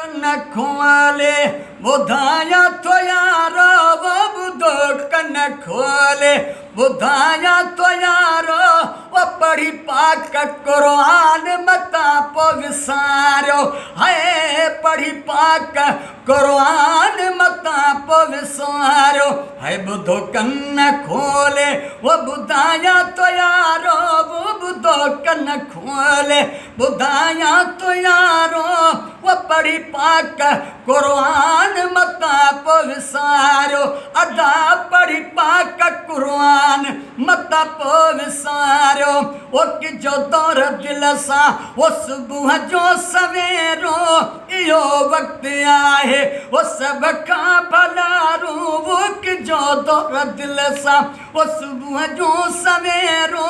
कन खोले बुधाया तो यारो वो बुधो कन खोले बुधाया तो यारो वो पढ़ी पाक कुरान मता पविसारो है पढ़ी पाक कुरान मता पविसारो है बुधो कन खोले वो बुधाया तो यारो वो बुधो कन खोले बुधाया तो यारो वो पढ़ी पाक कुरान मता पविसारो अदा पढ़ी पाक कुरान मता पविसारो वो कि जो दौर दिल सा वो सुबह जो सवेरो यो वक्त आए वो सब का भलारो वो कि जो दौर दिल सा वो सुबह जो सवेरो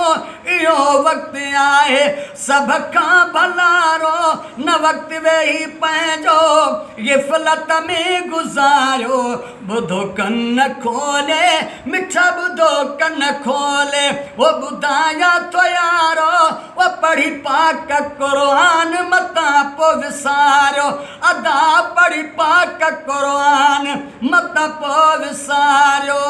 यो वक्त आए सब का भलारो न वक्त वे ही पैजो ये फलत में गुजारो बुधो कन खोले मिठा बुधो कन खोले वो बुधाया तो यारो वो पढ़ी पाक कुरान मता पविसारो अदा पढ़ी पाक कुरान मता पविसारो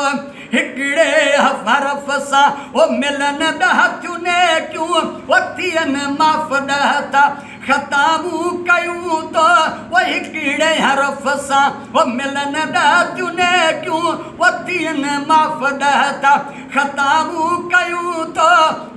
हिकड़े हरफ सा वो मिलन दह चुने क्यों वो थियन माफ दहता खताबू कयूं तो वही कीड़े हरफ सा वो मिलन चुने क्यों वो तीन माफ दहता खताबू कयूं तो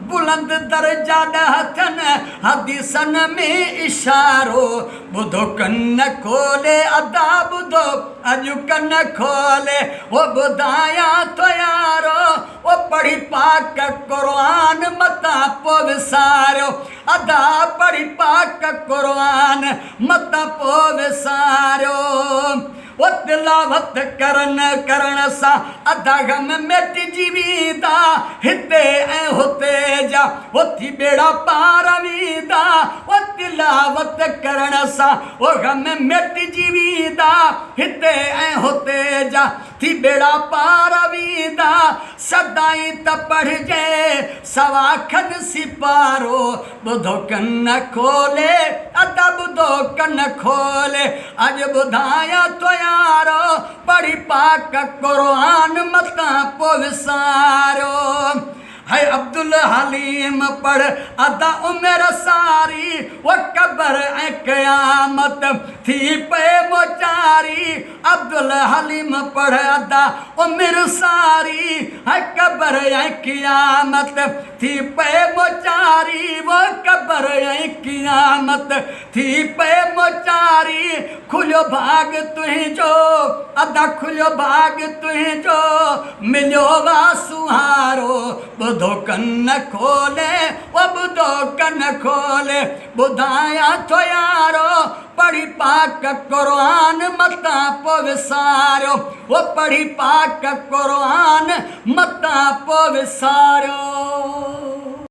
बुलंद दर्जा दहतन हदीसन में इशारो बुधो कन खोले अदा बुधो अजु कन खोले वो बुधाया तो यारो वो पढ़ी पाक कुरान मता पविसारो अदा पढ़ी पाक कुरान मता पविसारो वो तिलावत करण सा अदा गम मिट जीवीदा हिते ऐं हुते जा वो थी बेड़ा पार वीदा वो तिलावत करण सा वो गम मिट जीवीदा हिते ऐं हुते जा थी बेड़ा पार वीदा सदाई त पढ़जे सवाखन सिपारो बुधो कन खोले अदा बुधो कन खोले अज बुधाया तो यारो पढ़ी पाक कुरान मता पविसारो है अब्दुल हलीम पढ़ अदा उम्र सारी वो कब्र ऐं क़यामत थी पे मोचारी अब्दुल हलीम पढ़ अदा उम्र सारी है कब्र ऐं क़यामत थी पे मोचारी वो कब्र ऐं क़यामत थी पे मोचारी खुलो भाग तुंहिंजो अदा खुलो भाग तुंहिंजो मिलियो वा सुहारो बुधो कन खोले वो बुधो कन खोले बुधाया तो यारो पढ़ी पाक कुरान मता पविसारो वो पढ़ी पाक कुरान मता पविसारो।